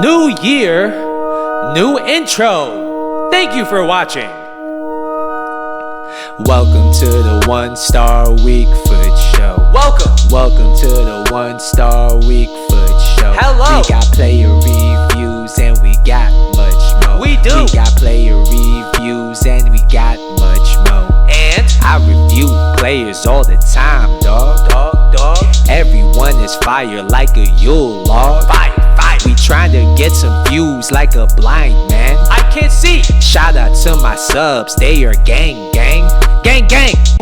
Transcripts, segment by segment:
New year, new intro. Thank you for watching. Welcome to the 1-Star Week Foot Show. Welcome to the 1-Star Week Foot Show. Hello. We got player reviews and we got much more. We do. We got player reviews and we got much more. And I review players all the time, dog. Everyone is fire like a Yule log. Fire. We trying to get some views like a blind man. I can't see. Shout out to my subs, they are gang.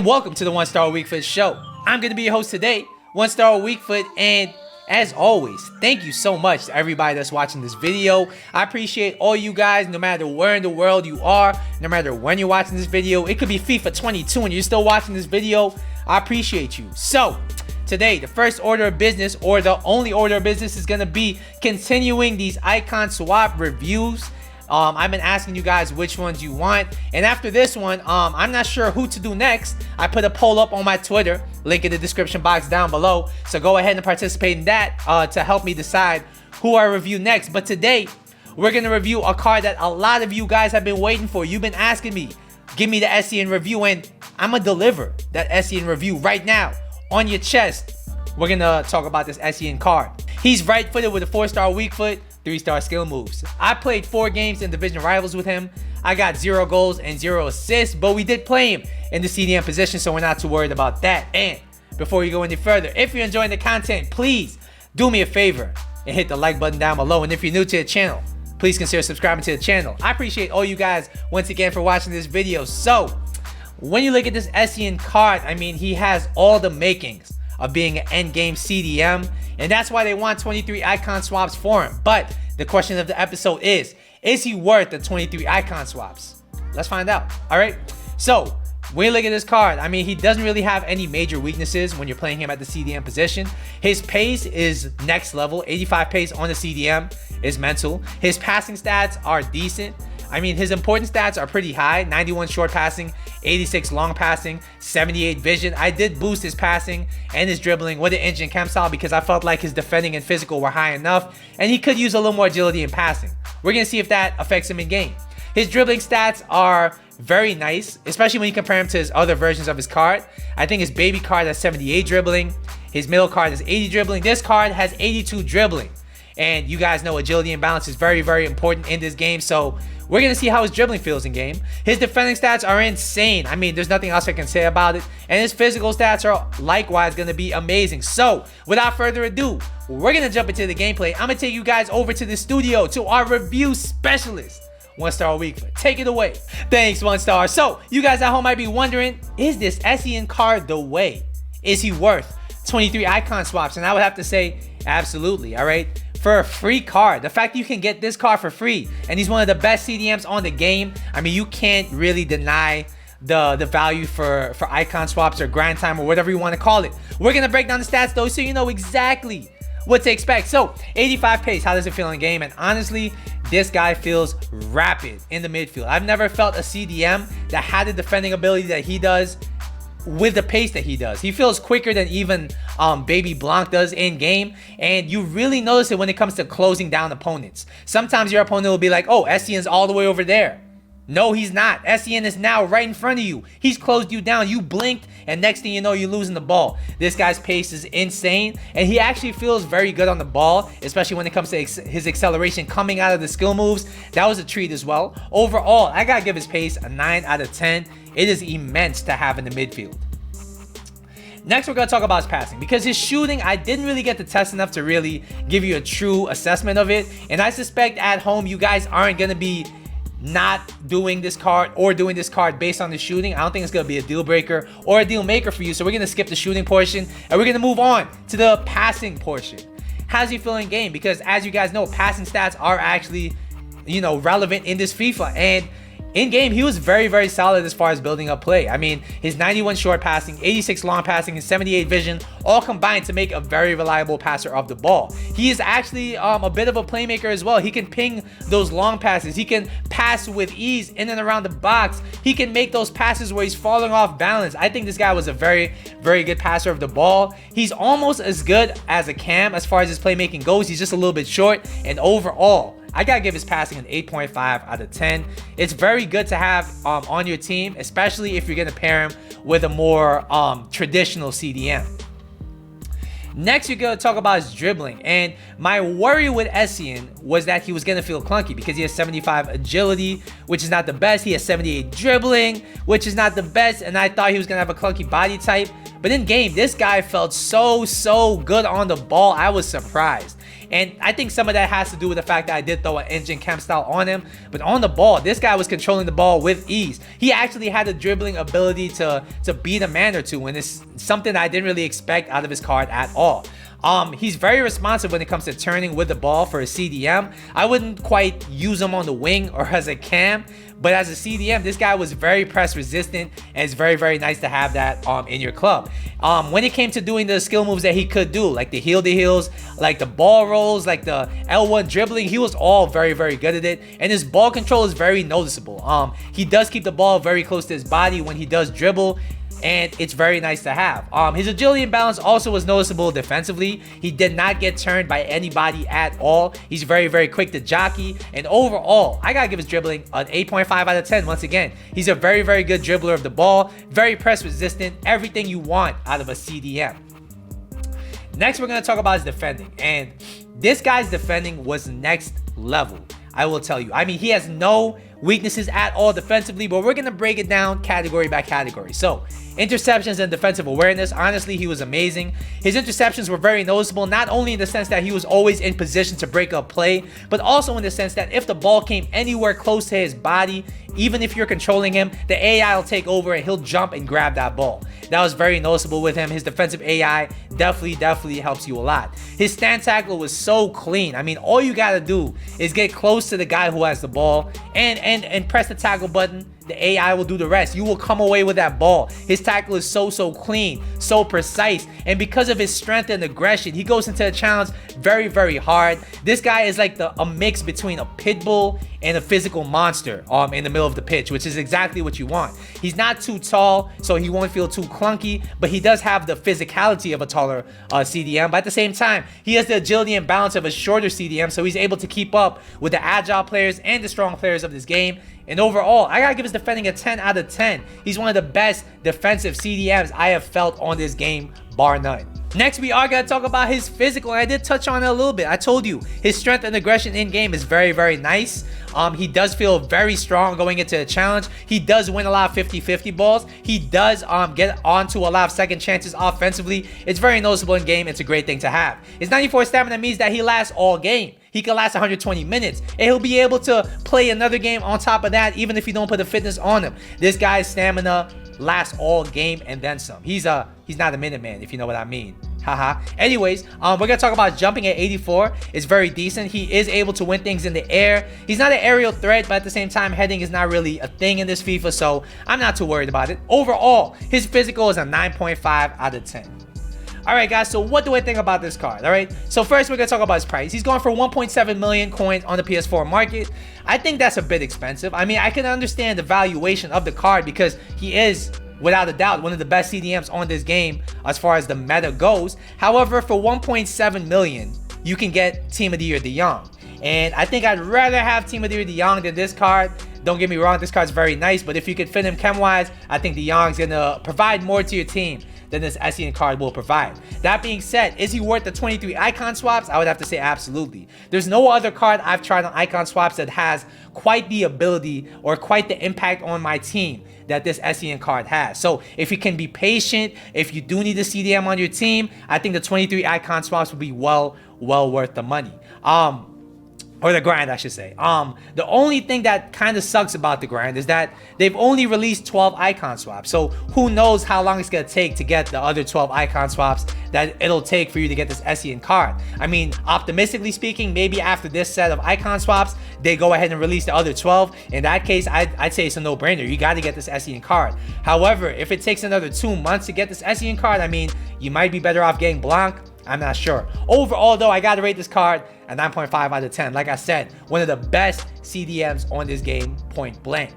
Welcome to the 1-Star Week Foot Show. I'm going to be your host today, 1-Star Week Foot, and as always, thank you so much to everybody that's watching this video. I appreciate all you guys, no matter where in the world you are, no matter when you're watching this video. It could be FIFA 22 and you're still watching this video. I appreciate you. So, today, the first order of business, or the only order of business, is going to be continuing these icon swap reviews. I've been asking you guys which ones you want, and after this one, I'm not sure who to do next. I put a poll up on my Twitter, link in the description box down below, so go ahead and participate in that to help me decide who I review next. But today, we're going to review a card that a lot of you guys have been waiting for. You've been asking me, give me the Essien review, and I'm going to deliver that Essien review right now. On your chest, we're gonna talk about this Essien card. He's right-footed with a 4-star weak foot, 3-star skill moves. I played 4 games in division rivals with him. I got 0 goals and 0 assists, but we did play him in the CDM position, so we're not too worried about that. And before we go any further, if you're enjoying the content, please do me a favor and hit the like button down below. And if you're new to the channel, please consider subscribing to the channel. I appreciate all you guys once again for watching this video. So, when you look at this Essien card, I mean, he has all the makings of being an endgame CDM, and that's why they want 23 icon swaps for him. But the question of the episode is he worth the 23 icon swaps? Let's find out. All right. So when you look at this card, I mean, he doesn't really have any major weaknesses when you're playing him at the CDM position. His pace is next level. 85 pace on the CDM is mental. His passing stats are decent. I mean, his important stats are pretty high. 91 short passing, 86 long passing, 78 vision. I did boost his passing and his dribbling with an engine chem style because I felt like his defending and physical were high enough, and he could use a little more agility in passing. We're going to see if that affects him in game. His dribbling stats are very nice, especially when you compare him to his other versions of his card. I think his baby card has 78 dribbling. His middle card has 80 dribbling. This card has 82 dribbling. And you guys know agility and balance is very, very important in this game. So we're going to see how his dribbling feels in game. His defending stats are insane. I mean, there's nothing else I can say about it. And his physical stats are likewise going to be amazing. So without further ado, we're going to jump into the gameplay. I'm going to take you guys over to the studio to our review specialist, 1-Star Week Foot. Take it away. Thanks, 1-Star. So you guys at home might be wondering, is this Essien card the way? Is he worth 23 icon swaps? And I would have to say absolutely. All right. For a free card, the fact that you can get this card for free, and he's one of the best CDMs on the game, I mean, you can't really deny the value for icon swaps or grind time or whatever you want to call it. We're going to break down the stats though, so you know exactly what to expect. So 85 pace, how does it feel in game? And honestly, this guy feels rapid in the midfield. I've never felt a CDM that had the defending ability that he does with the pace that he does. He feels quicker than even Baby Blanc does in game, and you really notice it when it comes to closing down opponents. Sometimes your opponent will be like, oh, Essien's all the way over there. No, he's not. Essien is now right in front of you. He's closed you down. You blinked, and next thing you know, you're losing the ball. This guy's pace is insane, and he actually feels very good on the ball, especially when it comes to his acceleration coming out of the skill moves. That was a treat as well. Overall, I gotta give his pace a 9 out of 10. It is immense to have in the midfield. Next, we're going to talk about his passing, because his shooting, I didn't really get to test enough to really give you a true assessment of it. And I suspect at home, you guys aren't going to be not doing this card or doing this card based on the shooting. I don't think it's going to be a deal breaker or a deal maker for you. So we're going to skip the shooting portion and we're going to move on to the passing portion. How's he feel in game? Because as you guys know, passing stats are actually, you know, relevant in this FIFA. And In game, he was very, very solid as far as building up play. I mean, his 91 short passing, 86 long passing, and 78 vision all combined to make a very reliable passer of the ball. He is actually a bit of a playmaker as well. He can ping those long passes. He can pass with ease in and around the box. He can make those passes where he's falling off balance. I think this guy was a very, very good passer of the ball. He's almost as good as a Cam as far as his playmaking goes. He's just a little bit short, and overall, I gotta give his passing an 8.5 out of 10. It's very good to have on your team, especially if you're gonna pair him with a more traditional CDM. Next, we're going to talk about his dribbling. And my worry with Essien was that he was going to feel clunky because he has 75 agility, which is not the best. He has 78 dribbling, which is not the best. And I thought he was going to have a clunky body type. But in game, this guy felt so good on the ball. I was surprised. And I think some of that has to do with the fact that I did throw an engine cam style on him. But on the ball, this guy was controlling the ball with ease. He actually had the dribbling ability to beat a man or two. And it's something I didn't really expect out of his card at all. He's very responsive when it comes to turning with the ball for a CDM. I wouldn't quite use him on the wing or as a cam, but as a CDM, this guy was very press resistant, and it's very, very nice to have that in your club. When it came to doing the skill moves that he could do, like the heel to heels, like the ball rolls, like the L1 dribbling, he was all very, very good at it, and his ball control is very noticeable. He does keep the ball very close to his body when he does dribble, and it's very nice to have. His agility and balance also was noticeable defensively. He did not get turned by anybody at all. He's very, very quick to jockey. And overall, I gotta give his dribbling an 8.5 out of 10. Once again, he's a very, very good dribbler of the ball. Very press resistant. Everything you want out of a CDM. Next, we're gonna talk about his defending. And this guy's defending was next level, I will tell you. I mean, he has no weaknesses at all defensively, but we're gonna break it down category by category. So, interceptions and defensive awareness, honestly, he was amazing. His interceptions were very noticeable, not only in the sense that he was always in position to break up play, but also in the sense that if the ball came anywhere close to his body, even if you're controlling him, the AI will take over and he'll jump and grab that ball. That was very noticeable with him. His defensive AI definitely helps you a lot. His stand tackle was so clean. I mean, all you gotta do is get close to the guy who has the ball and press the tackle button. The AI will do the rest. You will come away with that ball. His tackle is so clean, so precise, and because of his strength and aggression, he goes into the challenge very, very hard. This guy is like a mix between a pit bull and a physical monster in the middle of the pitch, which is exactly what you want. He's not too tall, so he won't feel too clunky, but he does have the physicality of a taller CDM. But at the same time, he has the agility and balance of a shorter CDM, so he's able to keep up with the agile players and the strong players of this game. And overall, I gotta give his defending a 10 out of 10. He's one of the best defensive CDMs I have felt on this game, bar none. Next, we are going to talk about his physical, and I did touch on it a little bit. I told you, his strength and aggression in game is very, very nice. He does feel very strong going into the challenge. He does win a lot of 50-50 balls. He does get onto a lot of second chances offensively. It's very noticeable in game. It's a great thing to have. His 94 stamina means that he lasts all game. He can last 120 minutes, and he'll be able to play another game on top of that, even if you don't put the fitness on him. This guy's stamina lasts all game and then some. He's not a minute man, if you know what I mean. Haha. Anyways, we're gonna talk about jumping at 84. It's very decent. He is able to win things in the air. He's not an aerial threat, but at the same time, heading is not really a thing in this FIFA, so I'm not too worried about it. Overall, his physical is a 9.5 out of 10. Alright guys, so what do I think about this card? Alright, so first we're going to talk about his price. He's going for 1.7 million coins on the PS4 market. I think that's a bit expensive. I mean, I can understand the valuation of the card because he is, without a doubt, one of the best CDMs on this game as far as the meta goes. However, for 1.7 million, you can get Team of the Year De Jong. And I think I'd rather have Team of the Year De Jong than this card. Don't get me wrong, this card's very nice, but if you could fit him chem-wise, I think De Jong's going to provide more to your team than this Essien card will provide. That being said, is he worth the 23 icon swaps? I would have to say absolutely. There's no other card I've tried on icon swaps that has quite the ability or quite the impact on my team that this Essien card has. So if you can be patient, if you do need a CDM on your team, I think the 23 icon swaps would be well worth the money. or the grind, I should say. The only thing that kind of sucks about the grind is that they've only released 12 icon swaps. So who knows how long it's gonna take to get the other 12 icon swaps that it'll take for you to get this Essien card. I mean, optimistically speaking, maybe after this set of icon swaps, they go ahead and release the other 12. In that case, I'd say it's a no-brainer. You got to get this Essien card. However, if it takes another 2 months to get this Essien card, I mean, you might be better off getting Blanc. I'm not sure. Overall, though, I got to rate this card a 9.5 out of 10. Like I said, one of the best CDMs on this game, point blank.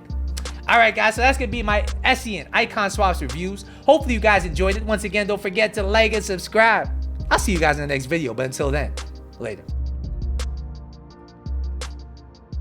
All right, guys, so that's going to be my Essien icon swaps reviews. Hopefully, you guys enjoyed it. Once again, don't forget to like and subscribe. I'll see you guys in the next video, but until then, later.